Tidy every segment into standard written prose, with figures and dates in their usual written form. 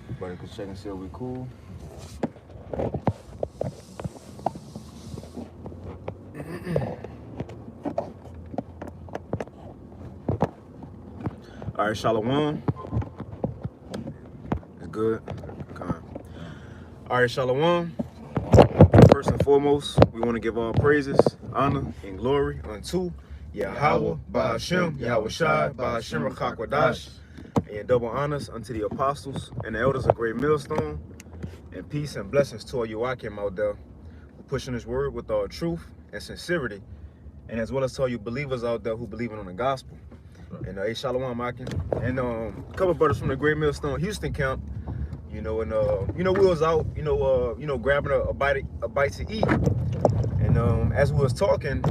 Everybody can check and see if we cool. All right, Shalom. It's good. Okay. All right, Shalom. First and foremost, we want to give all praises, honor, and glory unto Yahweh, Ba'ashem, Yahweh Shai, Ba'ashem, Rakakwadash, and double honors unto the apostles and the elders of Great Millstone, and peace and blessings to all you Akim out there who pushing this word with all truth and sincerity, and as well as to all you believers out there who believe in the gospel. And hey, Shalom Akim, and a couple brothers from the Great Millstone Houston camp, you know, and we was out, grabbing a bite to eat, and as we was talking,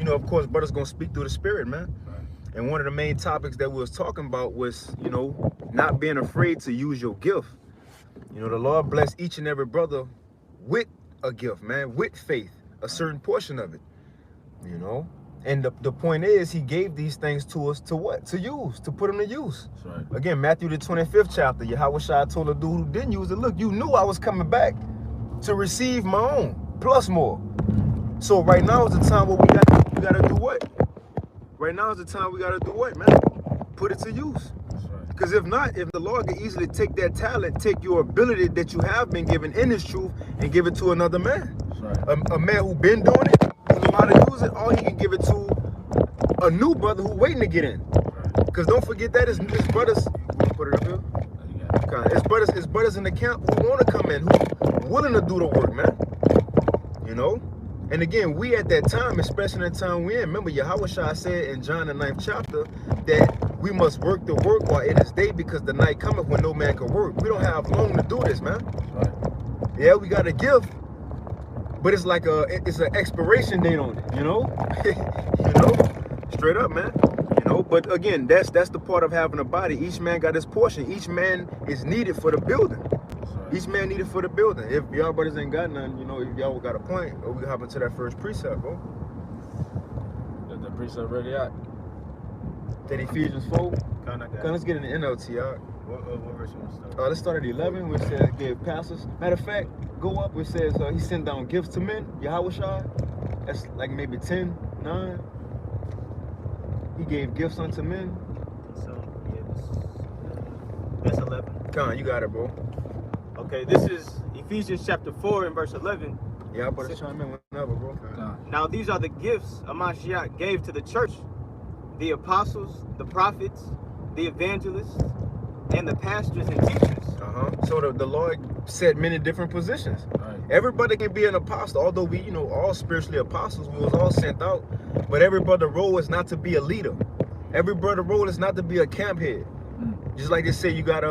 of course, brothers gonna speak through the spirit, man. And one of the main topics that we was talking about was, not being afraid to use your gift. The Lord bless each and every brother with a gift, man, with faith, a certain portion of it, And the point is, he gave these things to us to what? To use, to put them to use. That's right. Again, Matthew the 25th chapter, Yahweh Shai told a dude who didn't use it, look, you knew I was coming back to receive my own, plus more. So right now is the time where we gotta do what? Right now is the time we gotta do what, man? Put it to use. That's right. Because if not, if the Lord can easily take that talent, take your ability that you have been given in His truth and give it to another man. That's right. A man who been doing it, who know how to use it, or he can give it to a new brother who waiting to get in. Because don't forget that his brothers, put it up here. His brothers in the camp who want to come in, who willing to do the work, man. And again, we at that time, especially in the time we're in, remember Yahweh Shai said in John the 9th chapter that we must work the work while it is day, because the night cometh when no man can work. We don't have long to do this, man. Right. Yeah, we got a gift, but it's like it's an expiration date on it, straight up, man. But again, that's the part of having a body. Each man got his portion. Each man is needed for the building. Each man needed for the building. If y'all brothers ain't got none, if y'all got a point, or we hop into that first precept, bro. The precept ready out. That Ephesians 4. Let's get in the NLT, y'all. What verse you want to start? Let's start at 11, which says gave pastors. Matter of fact, go up, which says he sent down gifts to men, Yahweh Shai. That's like maybe 10, 9. He gave gifts unto men. So, that's 11. Come on, you got it, bro. Okay, this is Ephesians chapter 4 and verse 11. Yeah, but it's chime in whenever, bro. Now these are the gifts Mashiach gave to the church: the apostles, the prophets, the evangelists, and the pastors and teachers. So the Lord set many different positions. Right. Everybody can be an apostle, although we, all spiritually apostles, we was all sent out. But every brother role is not to be a leader. Every brother role is not to be a camp head. Just like they say, you got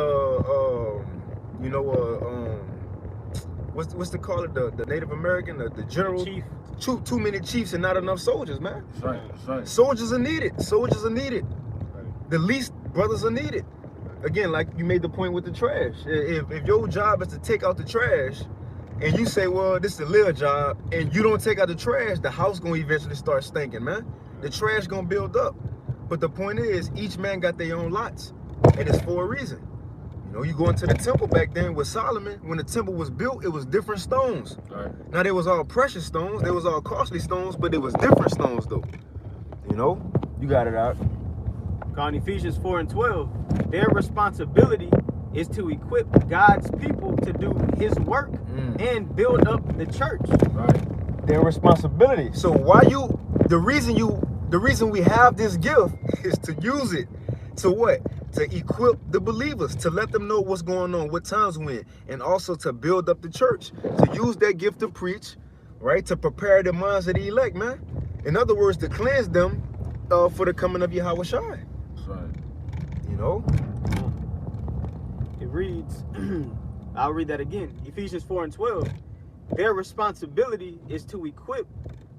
what's the call it? The Native American, the general. Chief. Too many chiefs and not enough soldiers, man. That's right. That's right. Soldiers are needed. Soldiers are needed. Right. The least brothers are needed. Again, like you made the point with the trash. If your job is to take out the trash, and you say, well, this is a little job, and you don't take out the trash, the house gonna eventually start stinking, man. The trash gonna build up. But the point is, each man got their own lots, and it's for a reason. You go into the temple back then with Solomon. When the temple was built, it was different stones. Right. Now, they was all precious stones. They was all costly stones, but it was different stones, though. You got it out. On Ephesians 4 and 12, their responsibility is to equip God's people to do His work and build up the church. Right. Their responsibility. So the reason we have this gift is to use it to what? To equip the believers, to let them know what's going on, what times we're in, and also to build up the church, to use that gift to preach, right? To prepare the minds of the elect, man. In other words, to cleanse them for the coming of Yahweh Shai. That's right. It reads, I'll read that again. Ephesians 4 and 12. Their responsibility is to equip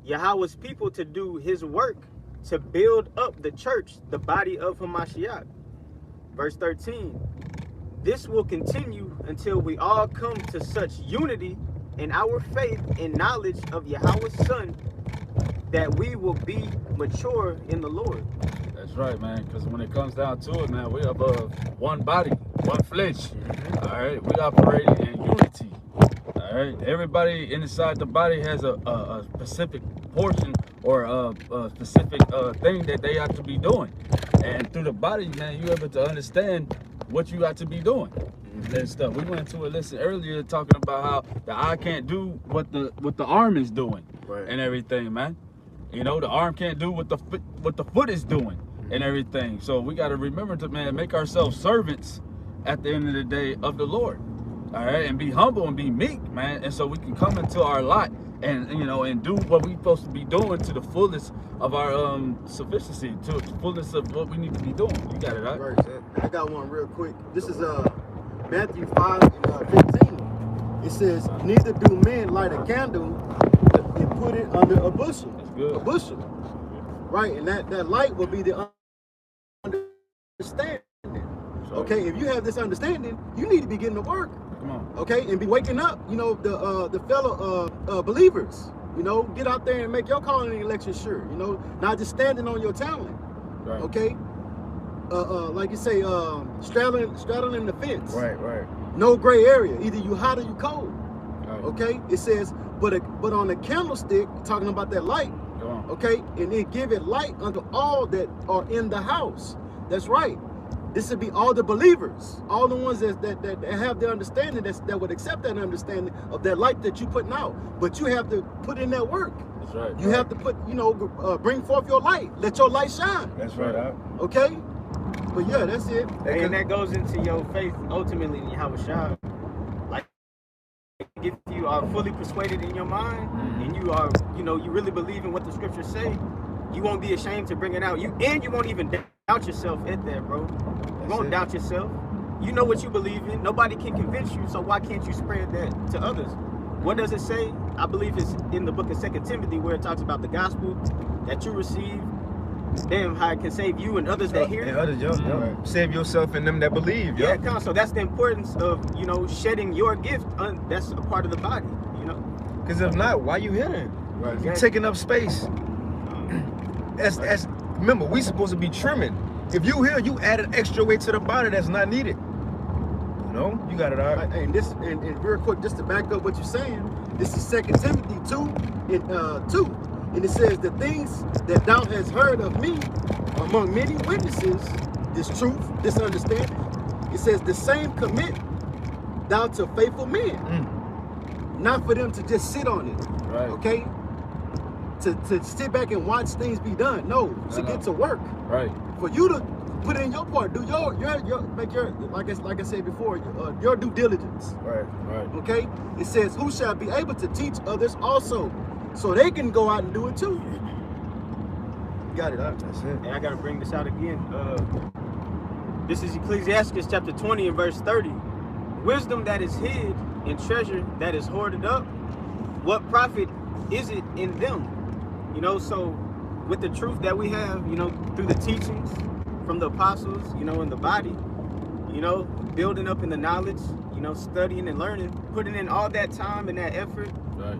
Yahweh's people to do His work, to build up the church, the body of Hamashiach. Verse 13, this will continue until we all come to such unity in our faith and knowledge of Yahweh's Son, that we will be mature in the Lord. That's That's right, man. Because when it comes down to it, man, we are one body, one flesh. All right, we operate in unity. All right, everybody inside the body has a specific portion or a specific thing that they have to be doing, and through the body, man, you able to understand what you got to be doing and stuff. We went to a lesson earlier talking about how the eye can't do what the arm is doing, Right. and everything, man. You know, the arm can't do what the foot is doing and everything. So we got to remember to, man, make ourselves servants at the end of the day of the Lord. All right, and be humble and be meek, man, and so we can come into our lot and, you know, and do what we're supposed to be doing to the fullest of our sufficiency, to the fullest of what we need to be doing. You got it, right? Right. I got one real quick. This is Matthew 5:15. It says, "Neither do men light a candle and put it under a bushel." That's good. A bushel, right? And that light will be the understanding. So, Okay, if you have this understanding, you need to be getting to work. come on. Okay, and be waking up. You know, the fellow believers. You know, get out there and make your calling and election sure. You know, not just standing on your talent. Right. Okay. Like you say, straddling the fence. Right. No gray area. Either you hot or you cold. Right. Okay. It says, but on the candlestick, talking about that light. Come on. Okay, and then give it light unto all that are in the house. That's right. This would be all the believers, all the ones that have the understanding that would accept that understanding of that light that you putting out. But you have to put in that work. That's right. You have to put, bring forth your light. Let your light shine. That's right. Okay. But yeah, that's it. And that goes into your faith ultimately in Yahweh Shah. Like, if you are fully persuaded in your mind and you are, you really believe in what the scriptures say, you won't be ashamed to bring it out. You won't even doubt yourself at that, bro. You won't doubt yourself. You know what you believe in. Nobody can convince you, so why can't you spread that to others? What does it say? I believe it's in the book of 2 Timothy where it talks about the gospel that you receive. Damn, how it can save you and others that hear it. And others, save yourself and them that believe. Yeah, come on. So that's the importance of, shedding your gift. That's a part of the body, Because if not, why you here then? Right. You taking up space. Remember, we supposed to be trimming. If you here, you add an extra weight to the body that's not needed. You got it all right. And real quick, just to back up what you're saying, this is 2 Timothy 2:2. And it says, the things that thou hast heard of me among many witnesses, this truth, this understanding, it says, the same commit thou to faithful men. Not for them to just sit on it. Right. Okay? To sit back and watch things be done. No, to get to work. Right. For you to put in your part, do your make your like I said before, your due diligence. Right. Okay? It says, who shall be able to teach others also, so they can go out and do it too. You got it, huh? That's it. And I gotta bring this out again. This is Ecclesiastes chapter 20 and verse 30. Wisdom that is hid and treasure that is hoarded up, what profit is it in them? So with the truth that we have, through the teachings from the apostles, in the body, building up in the knowledge, studying and learning, putting in all that time and that effort, Right.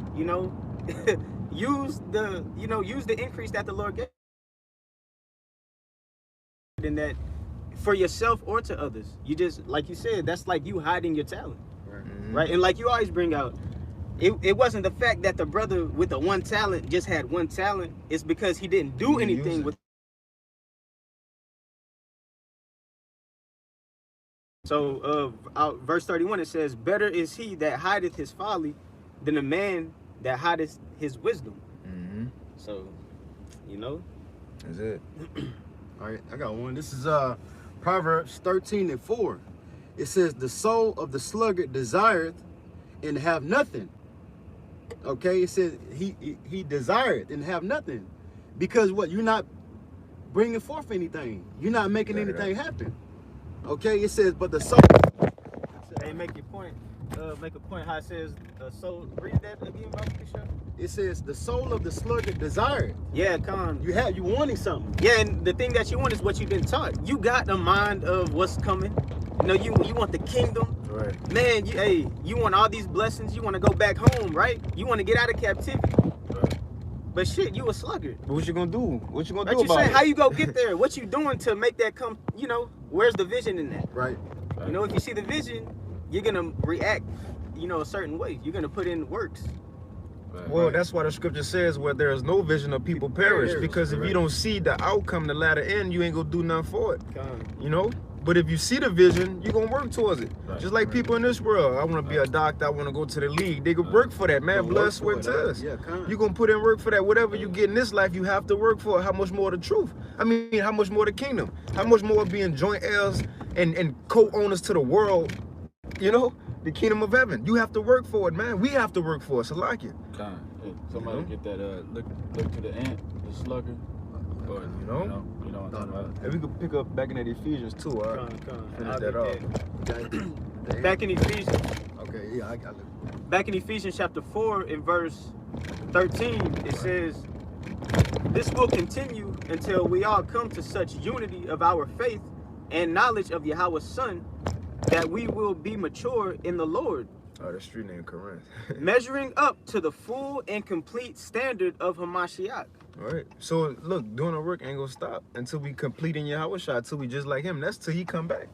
use the increase that the Lord gave in that for yourself or to others. You just, like you said, that's like you hiding your talent, right? And like you always bring out, it wasn't the fact that the brother with the one talent just had one talent. It's because he didn't do anything with. So verse 31, it says, better is he that hideth his folly than a man that hideth his wisdom. So, That's it. All right, I got one. This is Proverbs 13:4. It says, the soul of the sluggard desireth and have nothing. Okay, it says he desireth and have nothing. Because what? You're not bringing forth anything. You're not making anything happen. Okay, it says, but the soul. Hey, make your point. Make a point how it says, soul. Read that again, Bobby. It says, the soul of the sluggard desireth. Yeah, come. You wanting something. Yeah, and the thing that you want is what you've been taught. You got the mind of what's coming. You want the kingdom. Right. Man, you want all these blessings. You want to go back home, right? You want to get out of captivity. Right. But shit, you a sluggard. But what you gonna do? What you gonna Like do you about saying, it? how you go get there? What you doing to make that come? You know, where's the vision in that? Right. You know, if you see the vision, you're gonna react, you know, a certain way. You're gonna put in works. Right. Well, that's why the scripture says where there is no vision of people perish. perish, Because if you don't see the outcome, the latter end, you ain't gonna do nothing for it. You know? But if you see the vision, you're gonna work towards it. Right, Just like people in this world. I wanna be a doctor, I wanna go to the league. They could work for that, man. Gonna Blood, work for sweat, it, tears. Yeah, come. You gonna put in work for that. Whatever you get in this life, you have to work for it. How much more the truth? I mean, how much more the kingdom? How much more being joint heirs and co-owners to the world, you know? The kingdom of heaven. You have to work for it, man. We have to work for it. So like it. Kind. Hey, somebody You know? get that look to the ant, the slugger. Or, You know? you know what I'm talking about. And we could pick up back in that Ephesians too, all right? Finish I'll that get off. that. Back in Ephesians, Okay, yeah, I got it. back in Ephesians chapter 4 in verse 13, it says, "This will continue until we all come to such unity of our faith and knowledge of Yahweh's Son, that we will be mature in the Lord, Oh, the street name Corinth. measuring up to the full and complete standard of Hamashiach." All right. So look, doing the work ain't gonna stop until we complete in Yahweh shot, until we just like him. That's till he come back.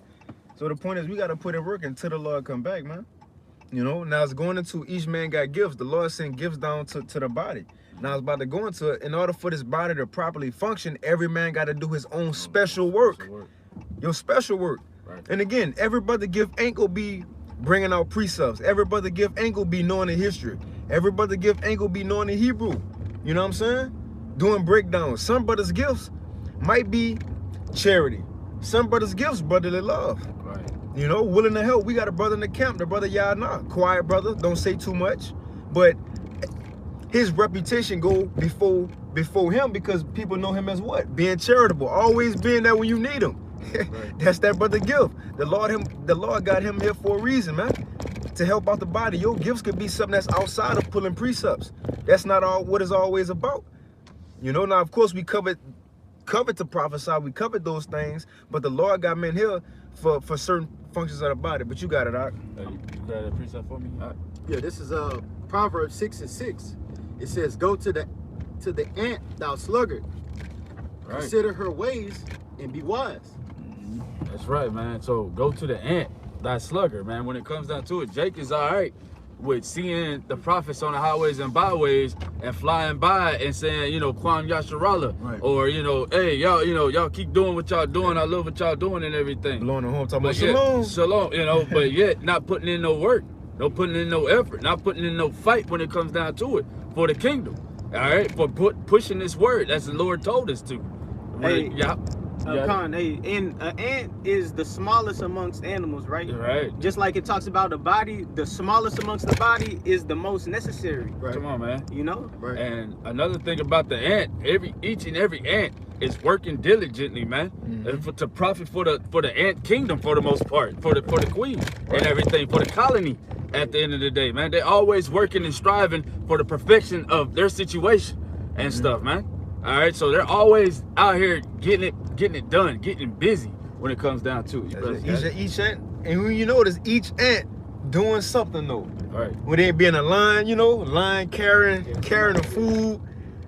So the point is we gotta put in work until the Lord come back, man. You know, now it's going into each man got gifts. The Lord sent gifts down to the body. Now it's about to go into it. In order for this body to properly function, every man gotta do his own special work. Your special work. Right. And again, every brother gift ain't gonna be bringing out precepts. Every brother gift ain't gonna be knowing the history. Every brother gift ain't gonna be knowing the Hebrew. You know what I'm saying? Doing breakdowns. Some brothers' gifts might be charity. Some brothers' gifts brotherly love. Right. You know, willing to help. We got a brother in the camp, the brother Yana. Quiet brother, don't say too much. But his reputation go before him because people know him as what? Being charitable, always being there when you need him. Right. That's that brother gift. The Lord got him here for a reason, man. To help out the body. Your gifts could be something that's outside of pulling precepts. That's not all what it's always about. You know, now of course we covered to prophesy, we covered those things, but the Lord got men here for certain functions of the body. But you got it, out. Hey, you got a precept for me? Yeah, this is Proverbs 6:6. It says, "Go to the ant, thou sluggard. Right. Consider her ways and be wise." That's right, man. So go to the ant, that slugger, man. When it comes down to it, Jake is all right with seeing the prophets on the highways and byways and flying by and saying, you know, Kwam Yasharallah, Right. or, you know, hey, y'all, you know, y'all keep doing what y'all doing. I love what y'all doing and everything. Blowing the home talking about But yet, shalom. shalom, you know, but yet not putting in no work, no putting in no effort, not putting in no fight when it comes down to it for the kingdom. All right, for pushing this word as the Lord told us to. Hey, yeah. Khan, hey, and an ant is the smallest amongst animals, right? Right. Just like it talks about the body, the smallest amongst the body is the most necessary. Right. Come on, man. You know? Right. And another thing about the ant, each and every ant is working diligently, man, to profit for the ant kingdom for the most part, for the queen and everything, for the colony. At the end of the day, man, they're always working and striving for the perfection of their situation and stuff, man. All right, so they're always out here getting it done, getting busy when it comes down to it. You That's it. Each ant, and when you notice each ant doing something though. All right. When they be in a line, you know, line carrying the food,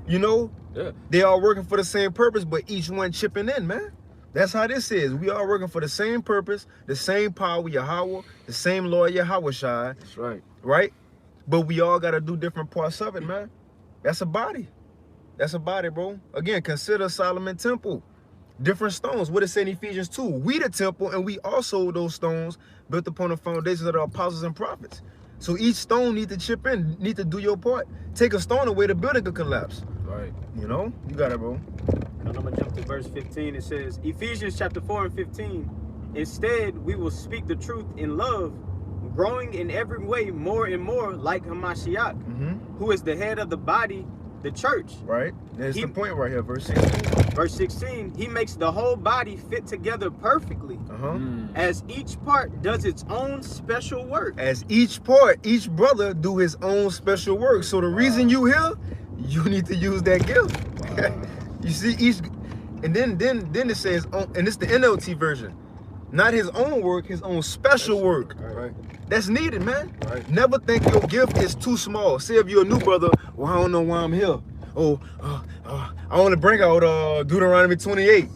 you know, Yeah. they all working for the same purpose, but each one chipping in, man. That's how this is. We all working for the same purpose, the same power, Yahweh, the same Lord, Yahweh Shai, That's right. right? But we all got to do different parts of it, man. That's a body. That's a body, bro. Again, consider Solomon temple. Different stones. What it say in Ephesians 2? We the temple, and we also those stones built upon the foundations of the apostles and prophets. So each stone need to chip in, need to do your part. Take a stone away, the building could collapse. Right. You know? You got it, bro. And I'm gonna jump to verse 15. It says, Ephesians chapter 4 and 15. Instead, we will speak the truth in love, growing in every way more and more like Hamashiach, who is the head of the body, the church. Right? That's He- the point right here, verse 16. Verse 16, he makes the whole body fit together perfectly, as each part does its own special work. As each part, each brother do his own special work. So the reason you here, you need to use that gift. You see, each, and then it says, and it's the NLT version, not his own work, his own special work. Right. That's needed, man. Right. Never think your gift is too small. Say if you're a new brother, well, I don't know why I'm here. I only bring out Deuteronomy 28.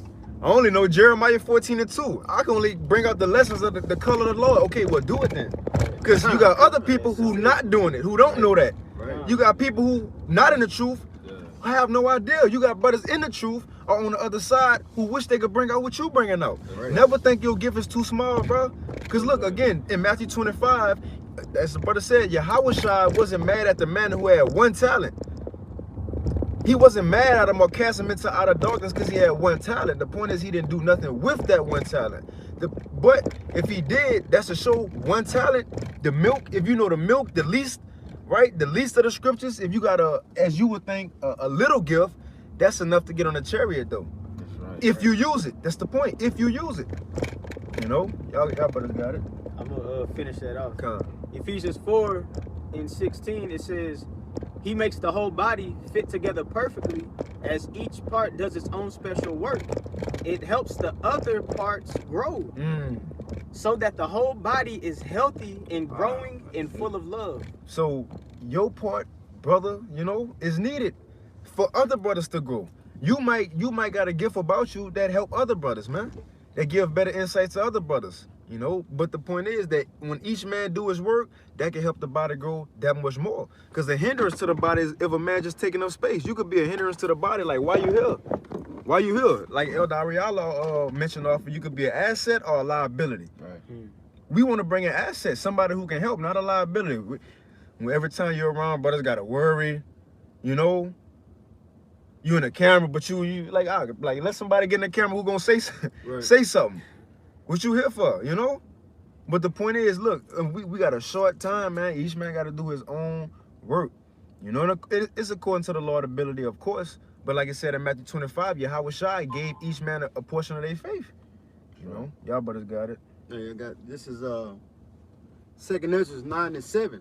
I only know Jeremiah 14:2. I can only bring out the lessons of the color of the Lord. Okay, well, do it then. Because you got other people who not doing it, who don't know that. Right. You got people who not in the truth. I have no idea. You got brothers in the truth or on the other side who wish they could bring out what you bringing out. Right. Never think your gift is too small, bro. Because look, again, in Matthew 25, as the brother said, Yahushua wasn't mad at the man who had one talent. He wasn't mad at him or cast him into outer darkness because he had one talent. The point is he didn't do nothing with that one talent. But if he did, that's to show one talent. The milk, if you know the milk, the least, right? The least of the scriptures, if you got as you would think, a little gift, that's enough to get on the chariot though. That's right. If you use it, that's the point. If you use it, you know, y'all brothers got it. I'm gonna finish that off. Come. Ephesians 4:16, it says, he makes the whole body fit together perfectly as each part does its own special work. It helps the other parts grow so that the whole body is healthy and growing and full of love. So your part, brother, you know, is needed for other brothers to grow. You might got a gift about you that help other brothers, man. That give better insights to other brothers, you know. But the point is that when each man do his work, that can help the body grow that much more. Because the hindrance to the body is if a man just taking up space. You could be a hindrance to the body. Like, why you here? Why you here? Like Elder Ariala mentioned off, you could be an asset or a liability. Right. We want to bring an asset, somebody who can help, not a liability. Every time you're around, brothers got to worry, you know. You in the camera, but you like let somebody get in the camera who gonna say Right. say something. What you here for, you know? But the point is, look, we got a short time, man. Each man got to do his own work. You know, it's according to the Lord's ability, of course. But like I said in Matthew 25, Yahushua gave each man a portion of their faith. You know, y'all brothers got it. Yeah, I got this is 2nd Ezra 9:7,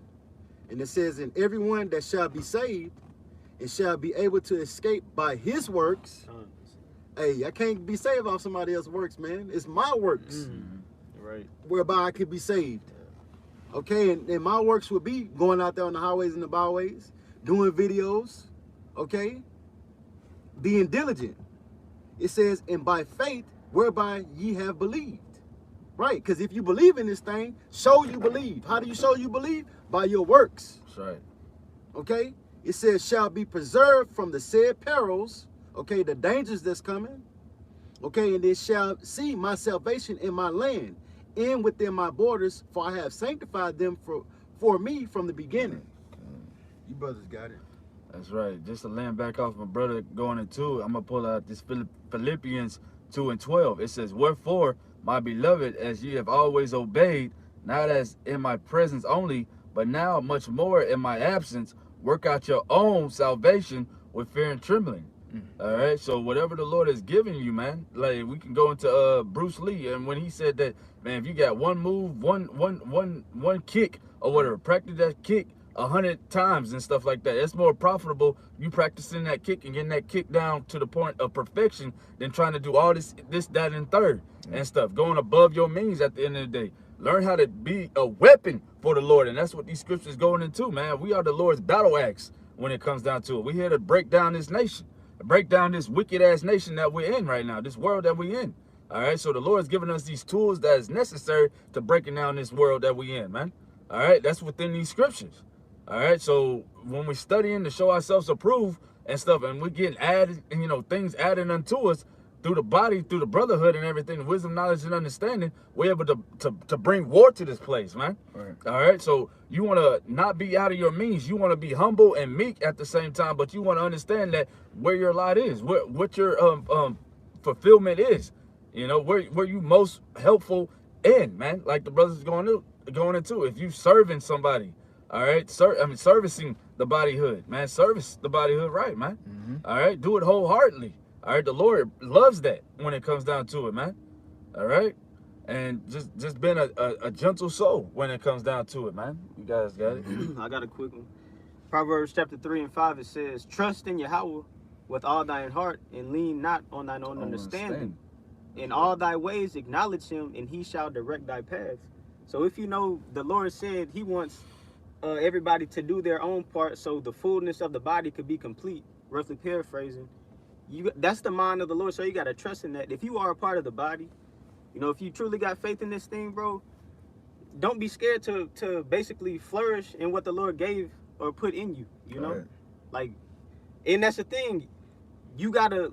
and it says, "And everyone that shall be saved and shall be able to escape by his works." Hey, I can't be saved off somebody else's works, man. It's my works Right. whereby I could be saved. Okay, and my works would be going out there on the highways and the byways, doing videos, okay, being diligent. It says, "And by faith whereby ye have believed." Right, because if you believe in this thing, show you believe. How do you show you believe? By your works. That's right. Okay, it says, "Shall be preserved from the said perils," okay, the dangers that's coming, okay, "and they shall see my salvation in my land and within my borders, for I have sanctified them for me from the beginning." You brothers got it. That's right. Just to land back off my brother going into it, I'm going to pull out this Philippians 2:12. It says, "Wherefore, my beloved, as ye have always obeyed, not as in my presence only, but now much more in my absence, work out your own salvation with fear and trembling." All right, so whatever the Lord has given you, man, like we can go into Bruce Lee, and when he said that, man, if you got one move, one kick or whatever, practice that kick 100 times and stuff like that. It's more profitable you practicing that kick and getting that kick down to the point of perfection than trying to do all this, that, and third and stuff. Going above your means at the end of the day. Learn how to be a weapon for the Lord, and that's what these scriptures going into, man. We are the Lord's battle axe when it comes down to it. We're here to break down this nation, break down this wicked ass nation that we're in right now, this world that we're in. All right, so the Lord's giving us these tools that is necessary to breaking down this world that we're in, man. All right, that's within these scriptures. All right, so when we're studying to show ourselves approved and stuff, and we're getting added, and you know, things added unto us through the body, through the brotherhood and everything, wisdom, knowledge, and understanding, we're able to bring war to this place, man. Right. All right, so you want to not be out of your means. You want to be humble and meek at the same time, but you want to understand that where your lot is, what your fulfillment is, you know, where you most helpful in, man. Like the brothers going into, if you serving somebody. All right, servicing the bodyhood, man. Service the bodyhood, right, man. All right, do it wholeheartedly. All right, the Lord loves that when it comes down to it, man. All right, and just being a gentle soul when it comes down to it, man. You guys got it. I got a quick one. Proverbs chapter 3:5, it says, "Trust in Yahweh with all thine heart, and lean not on thine own understanding. In all thy ways acknowledge him, and he shall direct thy paths." So if you know, the Lord said he wants everybody to do their own part so the fullness of the body could be complete, roughly paraphrasing, that's the mind of the Lord. So you gotta trust in that. If you are a part of the body, you know, if you truly got faith in this thing, bro, don't be scared to basically flourish in what the Lord gave or put in you. You know, Right. like, and that's the thing. You gotta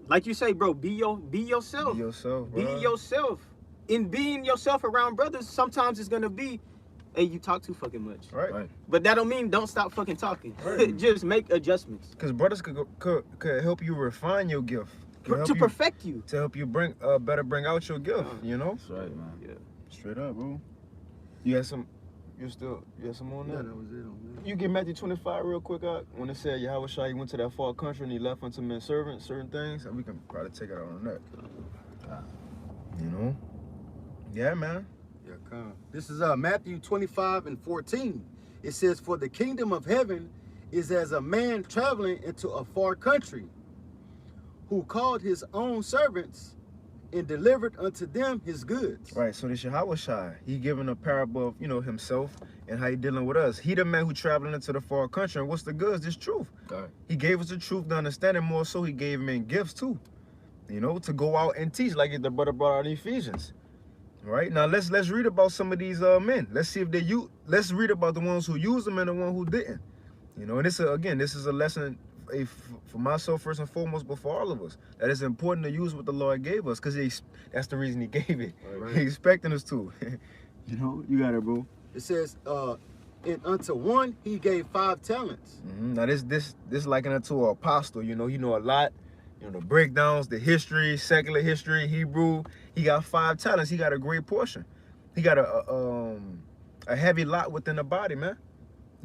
like you say, bro. Be yourself. Be yourself, Be bro. yourself. In being yourself around brothers, sometimes it's gonna be, hey, you talk too fucking much. Right. Right. But that don't mean don't stop fucking talking. Right. Just make adjustments Because brothers could help you refine your gift. Could help to you- perfect you. to help you bring bring out your gift, you know? That's right, man. Yeah. Straight up, bro. You had some you had some on Yeah, that? that was it on that. You get Matthew 25 real quick out when it said Yahweh Shai went to that far country and he left unto men servants, certain things, and we can probably take it out on that. You know? Yeah, man. Yeah, come. This is Matthew 25 and 14. It says, "For the kingdom of heaven is as a man traveling into a far country, who called his own servants and delivered unto them his goods." Right, so this Yahweh Shai, he giving a parable of, you know, himself and how he dealing with us. He the man who traveling into the far country, and what's the goods? This truth. Right. He gave us the truth to understand it, more so he gave men gifts too. You know, to go out and teach, like the brother brought out in Ephesians. Right? Now let's read about some of these men. Let's see if let's read about the ones who used them and the one who didn't. You know, and this is a lesson for myself first and foremost, but for all of us. That it's important to use what the Lord gave us, because that's the reason he gave it. Right. He expecting us to. You know, you got it, bro. It says, and unto one he gave 5 talents. Now this likened it to an apostle. You know a lot. You know, the breakdowns, the history, secular history, Hebrew. He got 5 talents. He got a great portion. He got a heavy lot within the body, man.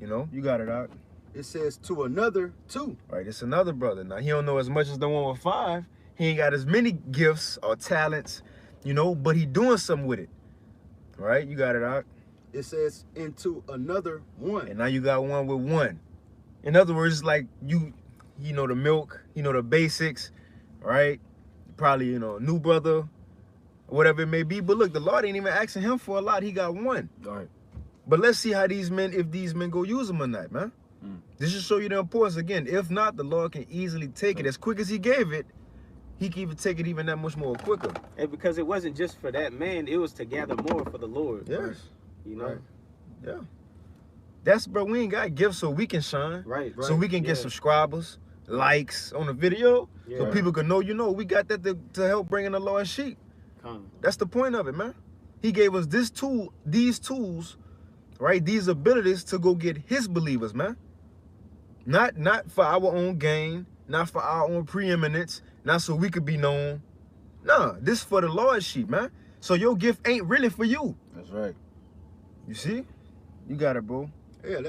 You know, you got it out. It says, to another 2. Right, it's another brother. Now, he don't know as much as the one with 5. He ain't got as many gifts or talents, you know, but he doing something with it. Right, you got it out. It says, into another 1. And now you got one with 1. In other words, it's like you know the milk, you know the basics, right? Probably, you know, a new brother, whatever it may be. But look, the Lord ain't even asking him for a lot. He got 1. All right. But let's see how if these men go use them or not, man. This should show you the importance. Again, if not, the Lord can easily take it. As quick as he gave it, he can even take it even that much more quicker. And because it wasn't just for that man, it was to gather more for the Lord. Yes. You know? Right. Yeah. That's, bro, we ain't got gifts so we can shine. Right. So we can get Yeah. subscribers, likes on the video, so Yeah. people can know, you know, we got that to help bring in the Lord's sheep. Come. That's the point of it, man. He gave us these tools, right? These abilities to go get his believers, man. Not for our own gain, not for our own preeminence, not so we could be known. Nah, this for the Lord's sheep, man. So your gift ain't really for you. That's right. You see? You got it, bro. Yeah,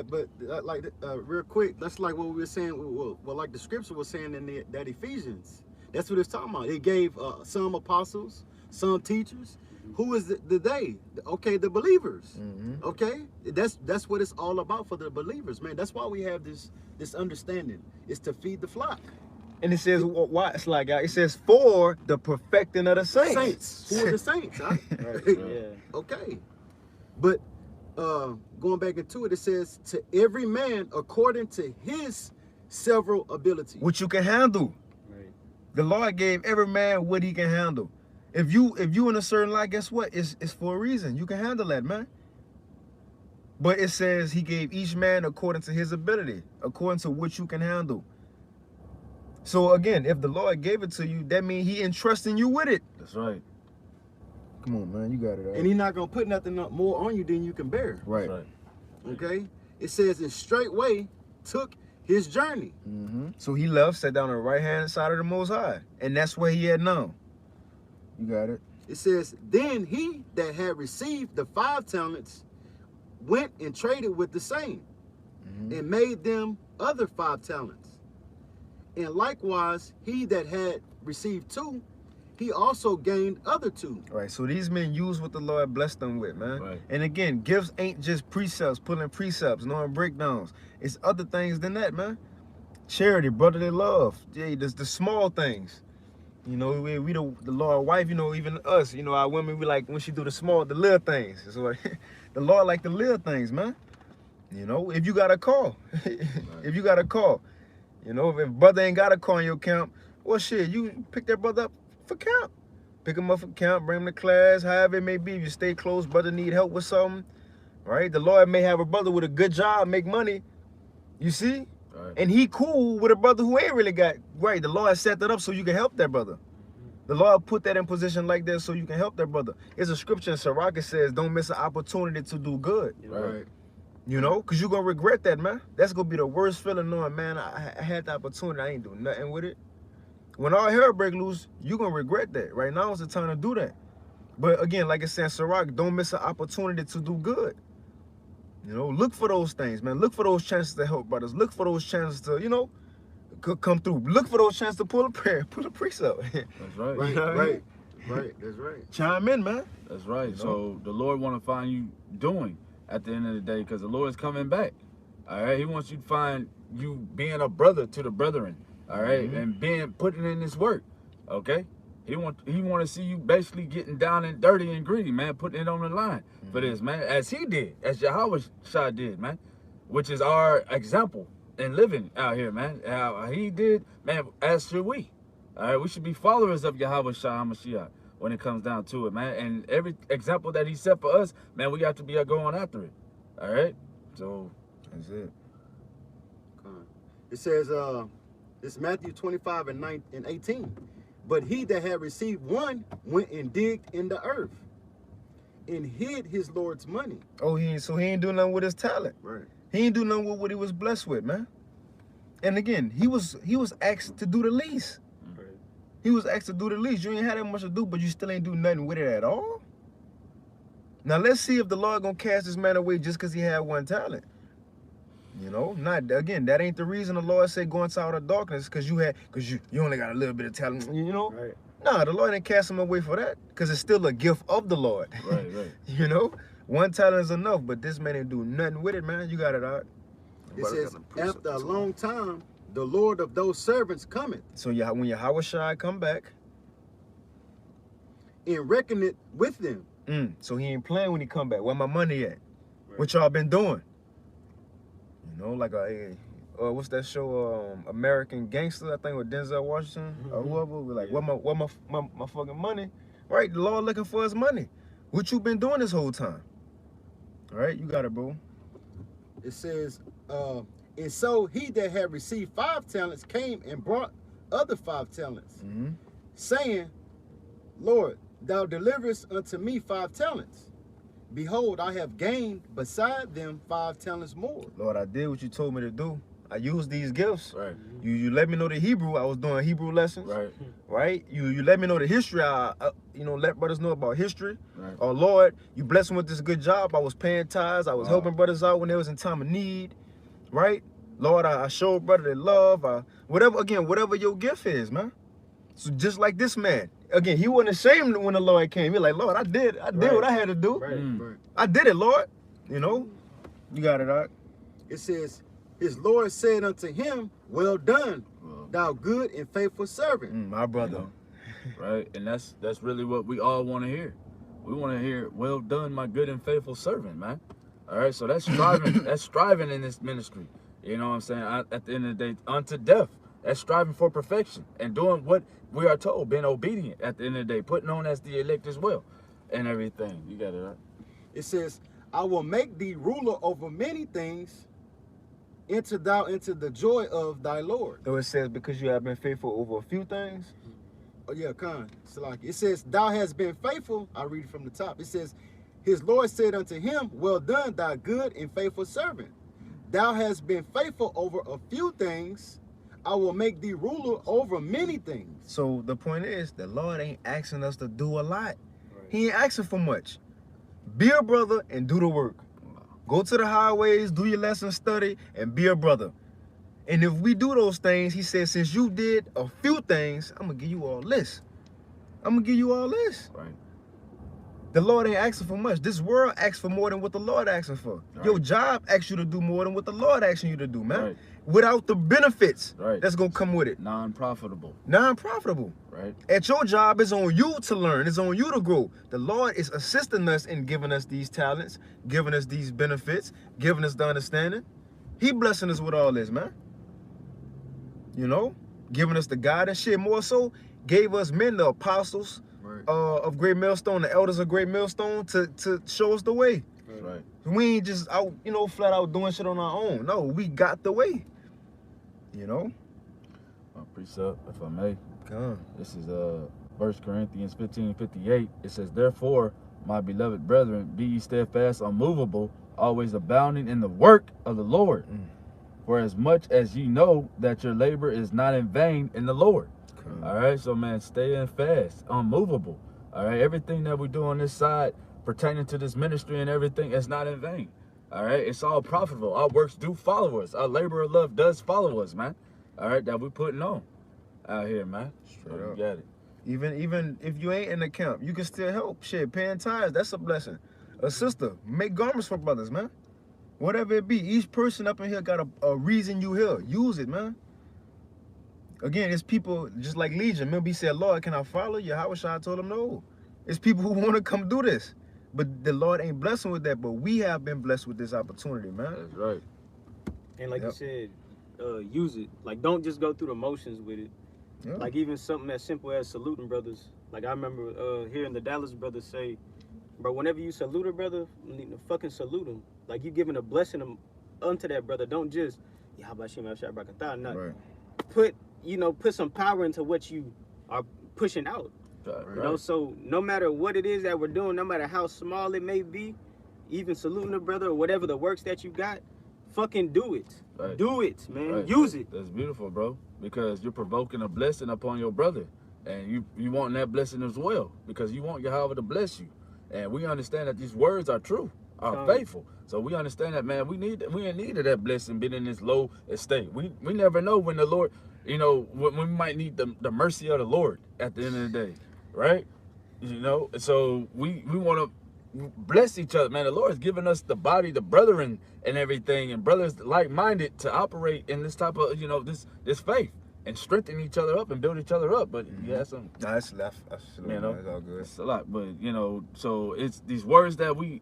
real quick, that's like what we were saying, well, like the scripture was saying in that Ephesians. That's what it's talking about. It gave some apostles, some teachers. Who is the they? Okay, the believers. Mm-hmm. Okay, that's what it's all about for the believers, man. That's why we have this understanding. It's to feed the flock. And it says, why? It's like, it says, for the perfecting of the saints. Who are the saints? Huh? Right. Yeah. Okay, but going back into it, it says to every man according to his several abilities. What you can handle. Right. The Lord gave every man what he can handle. If you in a certain light, guess what? It's for a reason. You can handle that, man. But it says he gave each man according to his ability, according to what you can handle. So again, if the Lord gave it to you, that means he entrusting you with it. That's right. Come on, man, you got it. And he's not gonna put nothing more on you than you can bear. Right. That's right. Okay, it says, and straightway took his journey. So he left, sat down on the right hand side of the Most High, and that's where he had known. You got it. It says, then he that had received the 5 talents went and traded with the same, and made them other 5 talents. And likewise, he that had received 2, he also gained other 2. Right, so these men use what the Lord blessed them with, man. Right. And again, gifts ain't just precepts, pulling precepts, knowing breakdowns. It's other things than that, man. Charity, brotherly love, yeah, there's the small things. You know, we the Lord wife, you know, even us, you know, our women, we like when she do the little things. So the Lord like the little things, man. You know, if you got a call, if you got a call, You know, if brother ain't got a car in your camp, well, shit, you pick that brother up for camp. Pick him up for camp, bring him to class, however it may be. If you stay close, brother need help with something, right? The Lord may have a brother with a good job, make money, you see? Right. And he cool with a brother who ain't really got, right? The Lord set that up so you can help that brother. The Lord put that in position like that so you can help that brother. It's a scripture in Sirach, it says, don't miss an opportunity to do good. Right. You know, because you're going to regret that, man. That's going to be the worst feeling knowing, man, I had the opportunity, I ain't do nothing with it. When all hell break loose, you're going to regret that. Right now is the time to do that. But again, like I said, Sirach, don't miss an opportunity to do good. You know, look for those things, man. Look for those chances to help brothers. Look for those chances to, you know, come through. Look for those chances to pull a prayer, pull a precept. That's right. Right, You know what I mean? right. That's right. Chime in, man. That's right. You know? So the Lord want to find you doing at the end of the day, because the Lord is coming back. All right. He wants you to find you being a brother to the brethren. All right, and putting in this work. Okay. He want to see you basically getting down and dirty and gritty, man, putting it on the line for this, man, as he did, as Yahweh Shah did, man, which is our example in living out here, man. How he did, man, as should we. All right, we should be followers of Yahweh Shah HaMashiach when it comes down to it, man. And every example that he set for us, man, we got to be going after it. All right, so That's it. It says, it's Matthew 25 and 18. But he that had received one went and digged in the earth and hid his Lord's money. Oh, so he ain't do nothing with his talent. Right. He ain't do nothing with what he was blessed with, man. And again, he was asked to do the least. Right. He was asked to do the least. You ain't had that much to do, but you still ain't do nothing with it at all. Now let's see if the Lord gonna cast this man away just because he had one talent. You know, not again. That ain't the reason the Lord said go into outer darkness because you only got a little bit of talent. You know, Right. nah, the Lord didn't cast him away for that because it's still a gift of the Lord. right. You know, one talent is enough, but this man didn't do nothing with it, man. You got it out. It says, after a long time, the Lord of those servants cometh So when Yahweh Shai come back, and reckon it with them. so he ain't playing when he come back. Where my money at? What y'all been doing? You know, like what's that show? American Gangster, I think with Denzel Washington or whoever. We're like, what my fucking money? Right, the Lord looking for his money. What you been doing this whole time? All right, you got it, bro. It says, and so he that had received 5 talents came and brought other 5 talents, saying, Lord, thou deliverest unto me 5 talents. Behold, I have gained beside them 5 talents more. Lord, I did what you told me to do. I used these gifts. Right. You let me know the Hebrew. I was doing Hebrew lessons. Right. Right. You let me know the history. I let brothers know about history. Right. Oh Lord, you blessed me with this good job. I was paying tithes. I was helping brothers out when they was in time of need. Right. Lord, I showed brother that love. Whatever your gift is, man. So just like this man. Again, he wasn't ashamed when the Lord came. He like, Lord, I did what I had to do. Right. Right. I did it, Lord. You know, you got it out. It says, his Lord said unto him, well done, thou good and faithful servant. My brother. Right. And that's really what we all want to hear. We want to hear, well done, my good and faithful servant, man. All right. So that's striving. That's striving in this ministry. You know what I'm saying? At the end of the day, unto death. That's striving for perfection and doing what we are told, being obedient at the end of the day, putting on as the elect as well and everything. You got it, right? It says, I will make thee ruler over many things. Enter thou into the joy of thy Lord. So it says, because you have been faithful over a few things. Oh yeah, it says, thou hast been faithful. I read from the top. It says, his Lord said unto him, well done, thy good and faithful servant. Thou hast been faithful over a few things. I will make thee ruler over many things. So the point is, the Lord ain't asking us to do a lot. Right. He ain't asking for much. Be a brother and do the work. Go to the highways, do your lesson, study, and be a brother. And if we do those things, he said, since you did a few things, I'm going to give you all this. I'm going to give you all this. Right. The Lord ain't asking for much. This world asks for more than what the Lord asking for. Right. Your job asks you to do more than what the Lord asking you to do, man. Right. Without the benefits Right. that's going to come with it. Non-profitable. Non-profitable. Right. At your job, it's on you to learn. It's on you to grow. The Lord is assisting us in giving us these talents, giving us these benefits, giving us the understanding. He blessing us with all this, man. you know, giving us the guidance. Shit, more so, gave us men, the apostles Right. of Great Millstone, the elders of Great Millstone, to show us the way. That's right. We ain't just out, you know, flat out doing shit on our own. No, we got the way. You know? Precept, if I may. God. This is 1 Corinthians 15:58. It says, therefore, my beloved brethren, be ye steadfast, unmovable, always abounding in the work of the Lord. For as much as ye know that your labor is not in vain in the Lord. All right, so man, stay in fast, unmovable. All right, everything that we do on this side pertaining to this ministry and everything is not in vain. All right, it's all profitable. Our works do follow us. Our labor of love does follow us, man. All right, that we putting on out here, man. Straight So up. you got it. Even if you ain't in the camp, you can still help. Shit, paying tithes, that's a blessing. A sister, make garments for brothers, man. Whatever it be, each person up in here got a reason you here. Use it, man. Again, it's people just like Legion. Remember he said, Lord, can I follow you? I told him no. It's people who want to come do this. But the Lord ain't blessing with that. But we have been blessed with this opportunity, man. That's right. And like Yep. you said, use it. Like, don't just go through the motions with it. Yeah. Like, even something as simple as saluting brothers. Like, I remember hearing the Dallas brothers say, bro, whenever you salute a brother, you need to fucking salute him. Like, you giving a blessing unto that brother. Don't just, Right. put some power into what you are pushing out. Right. You know, so no matter what it is that we're doing, no matter how small it may be, even saluting a brother or whatever the works that you got, fucking do it. Right. Do it, man. Right. Use it. That's beautiful, bro. Because you're provoking a blessing upon your brother. And you want that blessing as well. Because you want Yahweh to bless you. And we understand that these words are true, are faithful. So we understand that, man, we in need of that blessing being in this low estate. We never know when the Lord, you know, when we might need the mercy of the Lord at the end of the day. Right? You know, so we want to bless each other, man. The Lord has given us the body, the brethren and everything, and brothers like-minded to operate in this type of, you know, this faith and strengthen each other up and build each other up. But yeah, some, Nah, that's you know, it's all good. it's a lot. But you know, so it's these words that we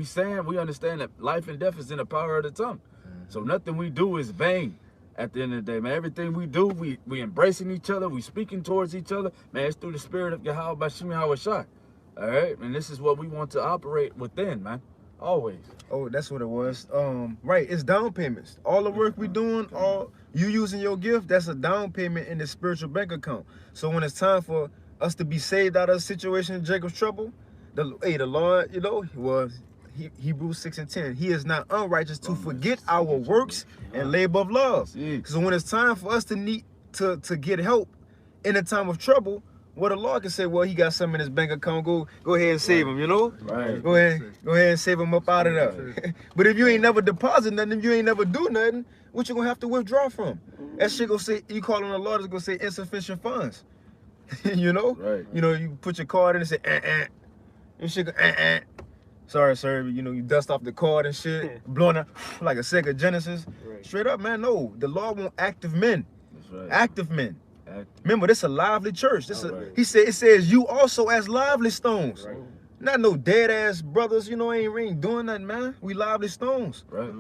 saying, we understand that life and death is in the power of the tongue. So nothing we do is vain. At the end of the day, man, everything we do, we embracing each other, we speaking towards each other, man, it's through the spirit of Yahweh Bashim Yahweh Shai. All right, and this is what we want to operate within, man, always. Oh, that's what it was. Right, it's down payments. All the work we doing, all you using your gift, that's a down payment in the spiritual bank account. So when it's time for us to be saved out of a situation in Jacob's trouble, the Lord, you know, was Hebrews 6:10. He is not unrighteous to forget our works and labor of love. So when it's time for us to need to get help in a time of trouble, well, the Lord can say, well, he got some in his bank account. Go ahead and save him, you know? Right. Go ahead and save him up out of there. But if you ain't never deposit nothing, if you ain't never do nothing, what you gonna have to withdraw from? That shit gonna say, you calling the Lord is gonna say insufficient funds. You know? Right. You know, you put your card in and say, and shit go, Sorry, sir, you know, you dust off the card and shit, blowing up like a Sega Genesis. Right. Straight up, man, no. The Lord want active men. That's right. Active men. Remember, this a lively church. Right. He says you also as lively stones. Right. Not no dead ass brothers, you know, ain't doing nothing, man. We lively stones. Right.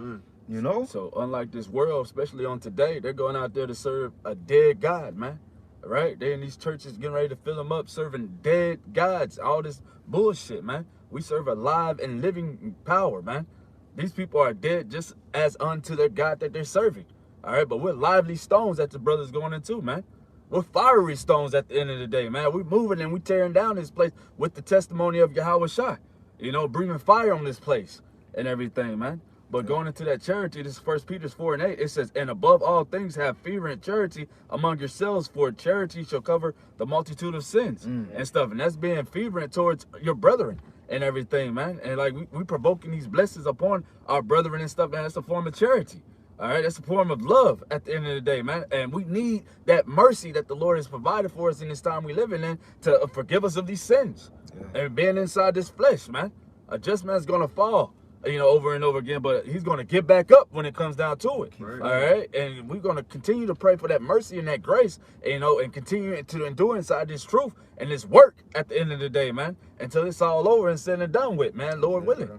You know? So unlike this world, especially on today, they're going out there to serve a dead God, man. Right? They in these churches getting ready to fill them up, serving dead gods, all this bullshit, man. We serve a live and living power, man. These people are dead just as unto their God that they're serving. All right, but we're lively stones that the brothers going into, man. We're fiery stones at the end of the day, man. We're moving and we tearing down this place with the testimony of Yahweh Shai. You know, breathing fire on this place and everything, man. But going into that charity, this is 1 Peter 4:8, it says, and above all things have fervent charity among yourselves, for charity shall cover the multitude of sins and stuff. And that's being fervent towards your brethren and everything, man. And like we provoking these blessings upon our brethren and stuff, man. That's a form of charity. All right, that's a form of love at the end of the day, man. And we need that mercy that the Lord has provided for us in this time we living in to forgive us of these sins and being inside this flesh, man. A just man's gonna fall, you know, over and over again, but he's gonna get back up when it comes down to it. Right. All right, and we're gonna continue to pray for that mercy and that grace, you know, and continue to endure inside this truth and this work at the end of the day, man, until it's all over and said and done with, man. Lord willing.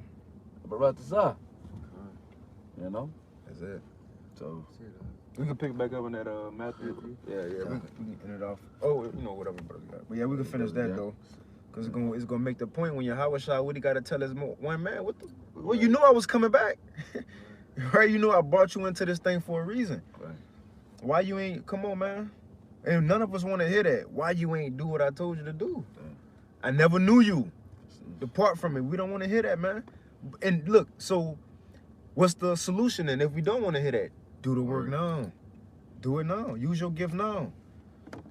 But right this up, you know. That's it. So We can pick back up on that Matthew. Yeah, we can end it off. Oh, you know, whatever, brother. But yeah, we can finish that though. Cause it's gonna make the point when Yahweh Shai, what he gotta tell us one man, well, you know I was coming back. Right? You know I brought you into this thing for a reason. Right. Why you ain't come on, man? And none of us wanna hear that. Why you ain't do what I told you to do? Right. I never knew you. Depart from it. We don't wanna hear that, man. And look, so what's the solution then if we don't wanna hear that? Do the work now. Do it now. Use your gift now.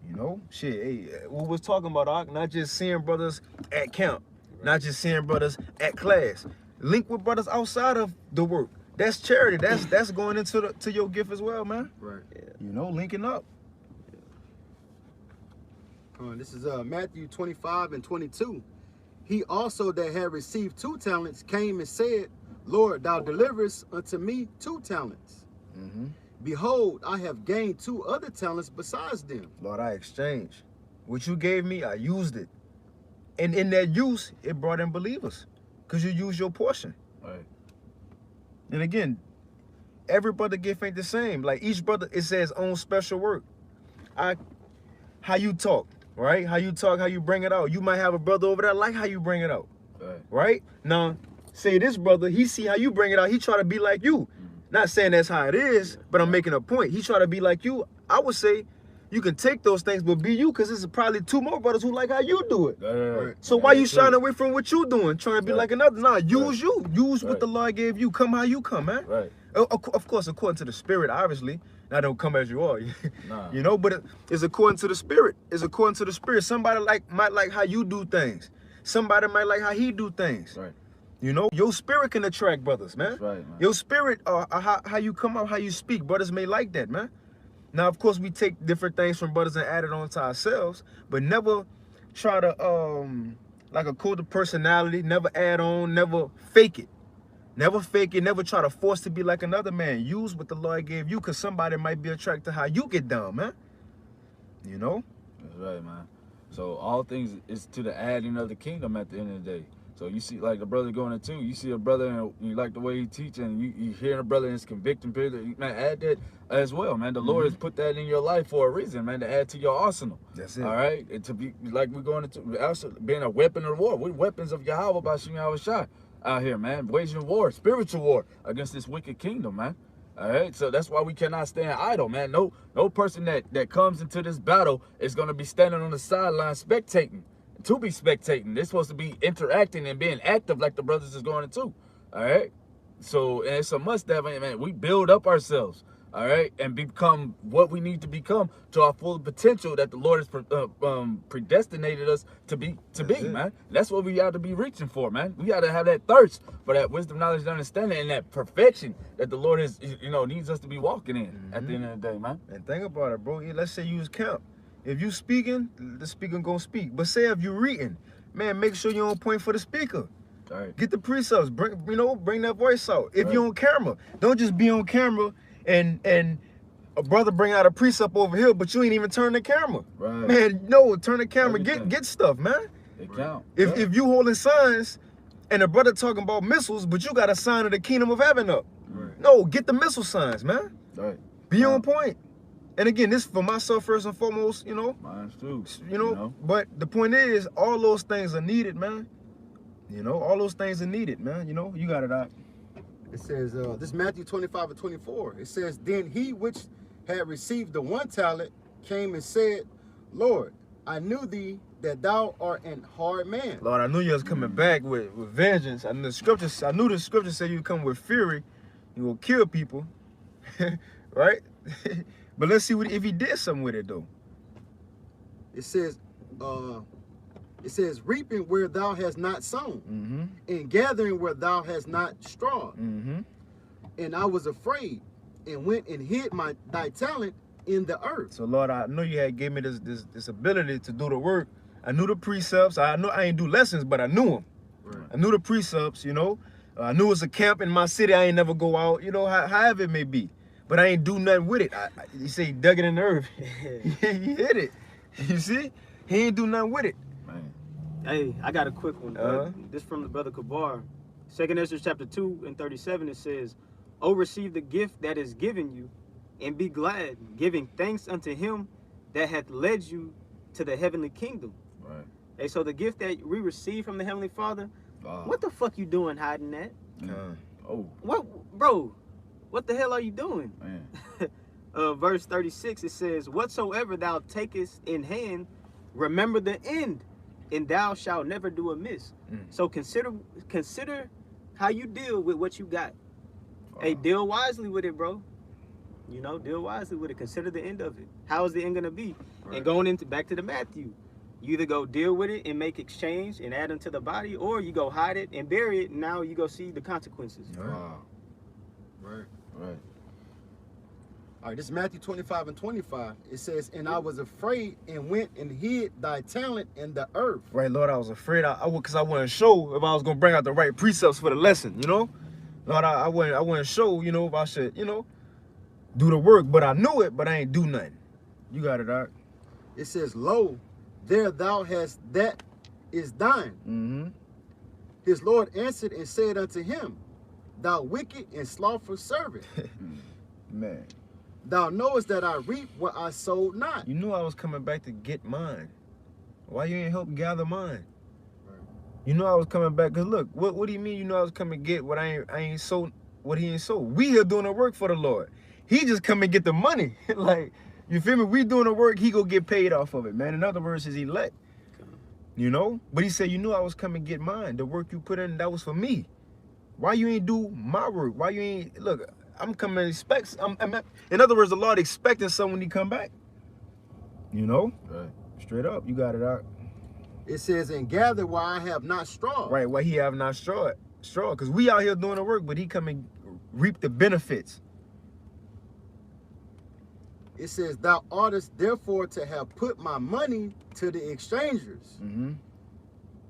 You know, shit. Hey, we was talking about Ark, not just seeing brothers at camp, not just seeing brothers at class. Link with brothers outside of the work. That's charity. That's going into to your gift as well, man. Right. Yeah. You know, linking up. This is Matthew 25 and 22. He also that had received 2 talents came and said, Lord, thou deliverest unto me 2 talents. Mm-hmm. Behold, I have gained 2 other talents besides them. Lord, I exchanged. What you gave me, I used it. And in that use, it brought in believers. Because you use your portion. Right. And again, every brother gift ain't the same. Like each brother, it says own special work. How you talk, right? How you talk, how you bring it out. You might have a brother over there like how you bring it out. Right. Right? Now, say this brother, he see how you bring it out. He try to be like you. Not saying that's how it is, but I'm making a point. He try to be like you. I would say you can take those things, but be you, because there's probably 2 more brothers who like how you do it. Right. So why you shying away from what you doing, trying to be like another? Nah, use you. Use what the Lord gave you. Come how you come, man. Right. Of course, according to the Spirit, obviously. Now, don't come as you are. Nah. You know, but it's according to the Spirit. It's according to the Spirit. Somebody might like how you do things. Somebody might like how he do things. Right. You know, your spirit can attract brothers, man. That's right, man. Your spirit, how you come out, how you speak, brothers may like that, man. Now, of course, we take different things from brothers and add it on to ourselves, but never try to, like a code of personality, never add on, never fake it. Never fake it, never try to force to be like another man. Use what the Lord gave you, because somebody might be attracted to how you get down, man. You know? That's right, man. So all things is to the adding of the kingdom at the end of the day. So you see, like the brother going into, you see a brother and you like the way he teaching, and you hear a brother in his convicting period, man, add that as well, man. The Lord has put that in your life for a reason, man, to add to your arsenal. That's it. All right? And to be, like we're going into, also being a weapon of war. We're weapons of Yahweh by Shem Yahweh Shai out here, man. Waging war, spiritual war against this wicked kingdom, man. All right, so that's why we cannot stand idle, man. No person that comes into this battle is going to be standing on the sideline spectating. To be spectating, they're supposed to be interacting and being active like the brothers is going into. All right, so and it's a must have, man. We build up ourselves, all right, and become what we need to become to our full potential that the Lord has predestinated us to be, man. That's what we got to be reaching for, man. We got to have that thirst for that wisdom, knowledge, and understanding, and that perfection that the Lord is, needs us to be walking in at the end of the day, man. And think about it, bro. Let's say you was camp. If you speaking, the speaker gonna speak. But say if you reading, man, make sure you're on point for the speaker. All right. Get the precepts. Bring that voice out. If you're on camera, don't just be on camera and a brother bring out a precept over here, but you ain't even turn the camera. Right. Man, no, turn the camera. Everything. Get stuff, man. They count. If you holding signs and a brother talking about missiles, but you got a sign of the kingdom of heaven up. Right. No, get the missile signs, man. Right. Be on point. And again, this is for myself first and foremost, Mine too. But the point is, all those things are needed, man. All those things are needed, man. You got it out. It says, this Matthew 25 and 24. It says, then he which had received the 1 talent came and said, Lord, I knew thee that thou art an hard man. Lord, I knew you was coming back with vengeance. I knew the scriptures said you come with fury. You will kill people. Right? But let's see if he did something with it, though. It says, reaping where thou hast not sown, and gathering where thou hast not strawed. And I was afraid, and went and hid thy talent in the earth. So Lord, I know you had gave me this ability to do the work. I knew the precepts. I know I ain't do lessons, but I knew them. Right. I knew the precepts. I knew it was a camp in my city. I ain't never go out. However it may be. But I ain't do nothing with it. You say he dug it in the earth. He hit it. You see? He ain't do nothing with it. Man. Hey, I got a quick one. This from the brother Kabar. 2 Ezra chapter 2 and 37, it says, "Oh, receive the gift that is given you, and be glad, giving thanks unto him that hath led you to the heavenly kingdom. Right. Hey, so the gift that we receive from the Heavenly Father, Wow. what the fuck you doing hiding that? Oh, What, bro, what the hell are you doing? man. Verse 36, it says, whatsoever thou takest in hand, remember the end, and thou shalt never do amiss. So consider how you deal with what you got. Hey, deal wisely with it, bro. You know, deal wisely with it. Consider the end of it. How is the end gonna be? Right. And going into back to the Matthew, you either go deal with it and make exchange and add them to the body, or you go hide it and bury it. And now you go see the consequences. Wow. Right. Right. All right, this is Matthew 25 and 25. It says, and I was afraid and went and hid thy talent in the earth. Right, Lord, I was afraid because I wasn't sure if I was gonna bring out the right precepts for the lesson, you know? Lord, I wasn't sure, you know, if I should, you know, do the work, but I knew it, but I ain't do nothing. You got it, Doc. It says, lo, there thou hast that is thine. Mm-hmm. His Lord answered and said unto him, thou wicked and slothful servant, Man, thou knowest that I reap what I sowed not. you knew I was coming back to get mine. Why you ain't help gather mine? Right. You know I was coming back, cause look, what do you mean you know I was coming to get what I ain't sold, what he ain't sold? We here doing the work for the Lord. He just come and get the money. Like, you feel me? We doing the work, he go get paid off of it, man. In other words, his elect. You know? But he said, you knew I was coming to get mine. The work you put in, that was for me. Why you ain't do my work? Why you ain't, look, I'm coming to expect, in other words, the Lord expecting someone when he come back. You know? Right. Straight up, you got it out. It says, and gather where I have not straw. Right, why he have not straw, because we out here doing the work, but he come and reap the benefits. It says, thou oughtest therefore to have put my money to the exchangers. Mm-hmm.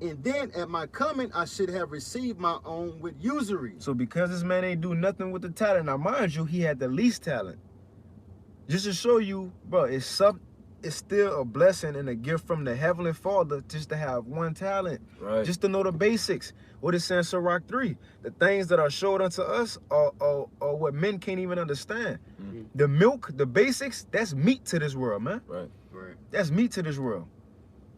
And then at my coming, I should have received my own with usury. So because this man ain't do nothing with the talent, now mind you, he had the least talent. Just to show you, bro, it's still a blessing and a gift from the Heavenly Father just to have one talent. Right. Just to know the basics. What it says in Sirach 3. The things that are showed unto us are what men can't even understand. Mhm. The milk, the basics, that's meat to this world, man. Right. Right. That's meat to this world.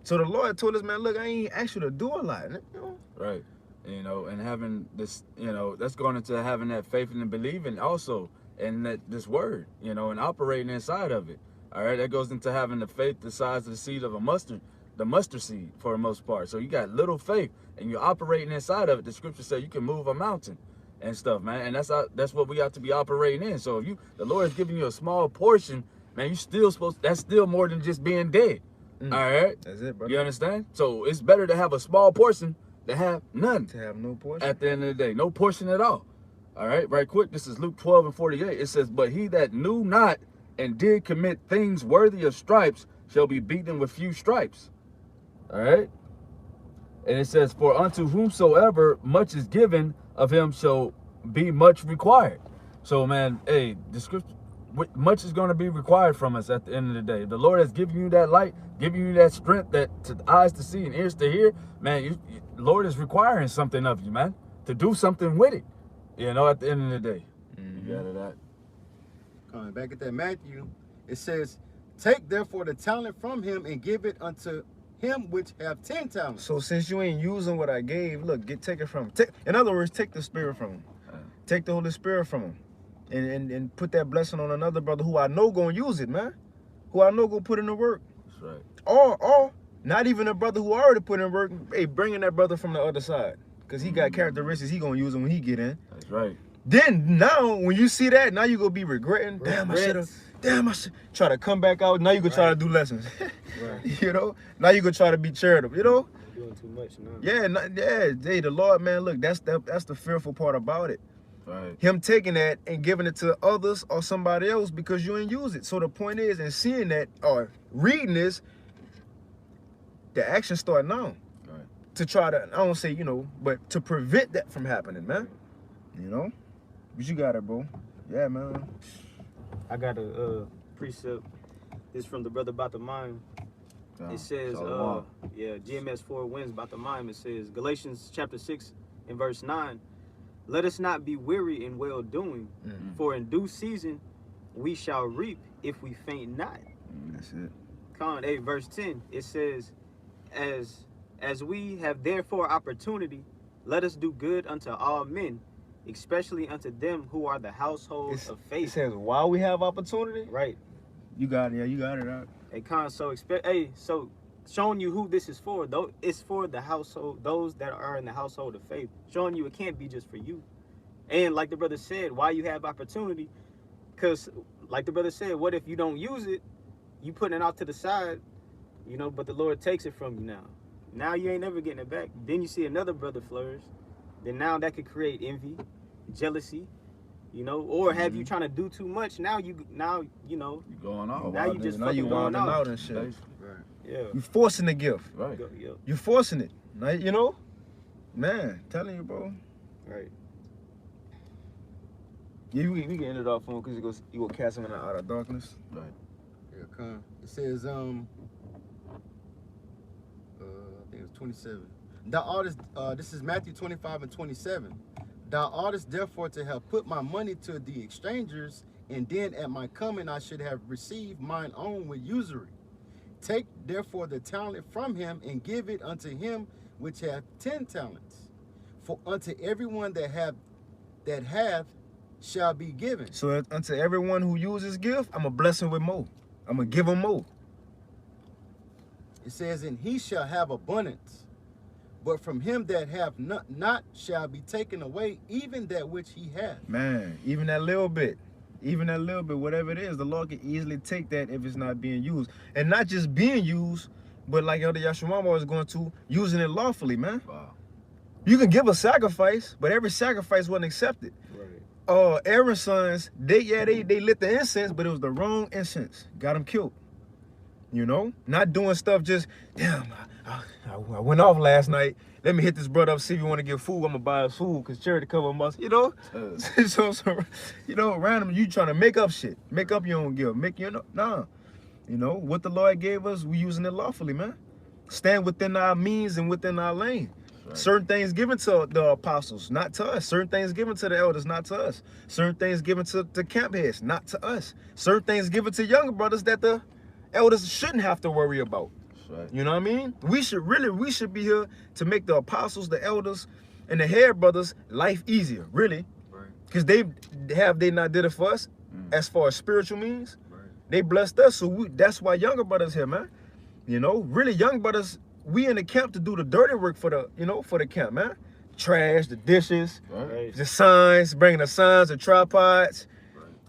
So the Lord told us, man, look, I ain't asked you to do a lot. You know? Right. You know, and having this, you know, that's going into having that faith and believing also in that this word, you know, and operating inside of it. All right. That goes into having the faith the size of the seed of a mustard, the mustard seed for the most part. So you got little faith and you're operating inside of it. The scripture says you can move a mountain and stuff, man. And that's what we have to be operating in. So if the Lord is giving you a small portion, man, you still that's still more than just being dead. All right. That's it, brother. You understand? So it's better to have a small portion than have none. To have no portion. At the end of the day, no portion at all. All right, right quick. This is Luke 12 and 48. It says, but he that knew not and did commit things worthy of stripes shall be beaten with few stripes. All right. And it says, for unto whomsoever much is given, of him shall be much required. So, man, hey, the scripture, much is going to be required from us at the end of the day. The Lord has given you that light, giving you that strength, that to the eyes to see and ears to hear. Man, the Lord is requiring something of you, man, to do something with it. You know, at the end of the day. You got it at. Coming back at that Matthew, it says, take therefore the talent from him and give it unto him which have 10 talents. So since you ain't using what I gave, look, take it from him. In other words, take the spirit from him. Take the Holy Spirit from him. And put that blessing on another brother who I know gonna use it, man. Who I know gonna put in the work. That's right. Or not even a brother who already put in work, hey, bringing that brother from the other side. Because he got characteristics he gonna use them when he get in. That's right. Then now when you see that, now you gonna be regretting. Damn, I should try to come back out. Now you gonna try to do lessons. Right. You know? Now you gonna try to be charitable, you know? You're doing too much now. Yeah, hey, the Lord, man, look, that's the fearful part about it. Right. Him taking that and giving it to others or somebody else because you ain't use it. So the point is, in seeing that or reading this, the action start now. Right. To try to, I don't say, you know, but to prevent that from happening, man. You know? But you got it, bro. Yeah, man. I got a precept. This from the brother about the mime. It says, GMS 4 wins about the mime. It says, Galatians chapter 6 and verse 9. Let us not be weary in well doing, for in due season we shall reap if we faint not. That's it. Con, hey, verse 10, it says, as we have therefore opportunity, let us do good unto all men, especially unto them who are the household of It faith. says while we have opportunity. Right. You got it. Yeah, you got it out. Hey, Con, so so showing you who this is for, though, it's for the household, those that are in the household of faith. Showing you it can't be just for you. And like the brother said, while you have opportunity, because like the brother said, what if you don't use it? You putting it off to the side, you know, but the Lord takes it from you now. Now you ain't never getting it back. Then you see another brother flourish. Then now that could create envy, jealousy, you know, or have you trying to do too much. Now you know, You going off. Now you just now you fucking going wilding out. out and shit. Right. yeah. You forcing the gift. Right. Yep. You forcing it. Now, you know, man, telling you, bro. Right. Yeah, we can end it off on because you go cast him in the outer darkness. Right. Yeah, Con. It says, I think it's 27. Thou oughtest, this is Matthew 25 and 27. Thou oughtest therefore to have put my money to the exchangers, and then at my coming I should have received mine own with usury. Take therefore the talent from him, and give it unto him which hath 10 talents. For unto everyone that hath shall be given. So unto everyone who uses gift, I'm going to bless him with more. I'm going to give him more. It says, and he shall have abundance. But from him that have not shall be taken away even that which he hath. Man, even that little bit, whatever it is, the Lord can easily take that if it's not being used. And not just being used, but like Elder Yashimama was going to, using it lawfully, man. Wow. You can give a sacrifice, but every sacrifice wasn't accepted. Right. Aaron's sons, they lit the incense, but it was the wrong incense. Got them killed. You know? Not doing stuff just, damn, I went off last night. Let me hit this brother up, see if you want to get food. I'm going to buy his food because charity cover must, you know? so, you know, random, you trying to make up shit. Make up your own gift. Nah. You know, what the Lord gave us, we using it lawfully, man. Stand within our means and within our lane. Right. Certain things given to the apostles, not to us. Certain things given to the elders, not to us. Certain things given to the camp heads, not to us. Certain things given to younger brothers that the elders shouldn't have to worry about. Right. You know what I mean? We should be here to make the apostles, the elders, and the head brothers life easier, really. Right. Because they not did it for us as far as spiritual means. Right. They blessed us, so that's why younger brothers here, man. You know, really young brothers, we in the camp to do the dirty work for the camp, man. Trash, the dishes, Right. the signs, bringing the signs, the tripods.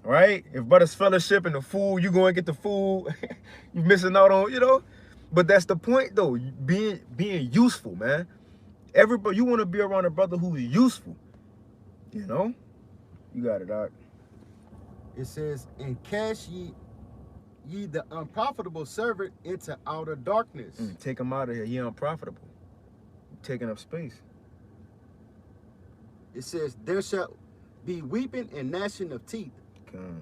Right? If brothers fellowship and the food, you go and get the food. You missing out on, you know. But that's the point, though. Being useful, man. Everybody, you want to be around a brother who's useful. You know. You got it, Doc. It says, and cast ye the unprofitable servant into outer darkness. Take him out of here. He unprofitable. Taking up space. It says, there shall be weeping and gnashing of teeth. Con.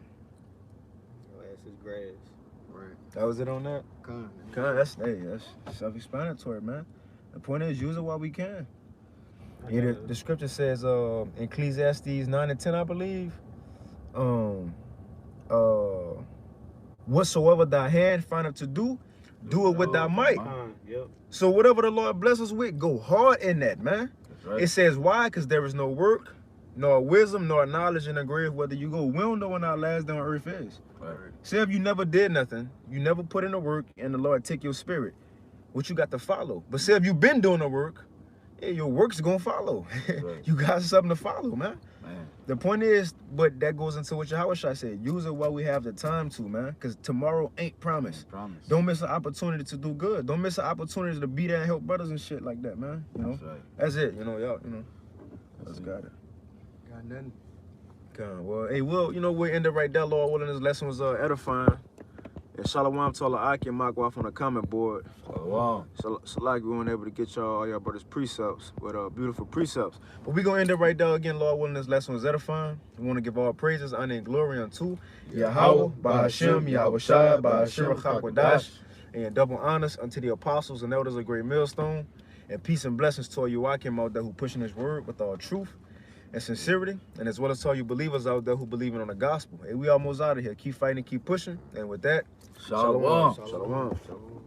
Your ass is grass. Right. That was it on that? Con. That's self-explanatory, man. The point is, use it while we can. Yeah, the scripture says, Ecclesiastes 9 and 10, I believe, whatsoever thy hand findeth to do, do it with thy might. Yep. So whatever the Lord bless us with, go hard in that, man. That's right. It says why? Because there is no work, nor wisdom, nor knowledge in the grave, whether you go. We don't know when our last day on earth is. Right. Say if you never did nothing, you never put in the work, and the Lord take your spirit, what you got to follow. But say if you've been doing the work, yeah, your work's gonna follow. Right. You got something to follow, man. Man. The point is, but that goes into what Yahushua said. Use it while we have the time to, man. Because tomorrow ain't promised. Promise. Don't miss an opportunity to do good. Don't miss an opportunity to be there and help brothers and shit like that, man. You know? That's right. That's it. You know, y'all, you know. That's Let's it. got it. Got nothing. God, well, hey, we'll end it right there, Lord willing. This lesson was edifying. And Shalom to Allah Aki and Makwaf on the comment board. Wow. Salaki, we weren't able to get all y'all brothers precepts, but beautiful precepts. But we gonna end it right there again, Lord willing. This lesson was edifying. We want to give all praises, honor, and glory unto Yahweh, Bahashem, Yahushua, Bahashir Chakwadash, and double honors unto the apostles and elders of Great Millstone, and peace and blessings to all you Akim out there who pushing His word with all truth. and sincerity, and as well as all you believers out there who believing on the gospel. Hey, we almost out of here. Keep fighting, keep pushing. And with that, Shalom. Shalom.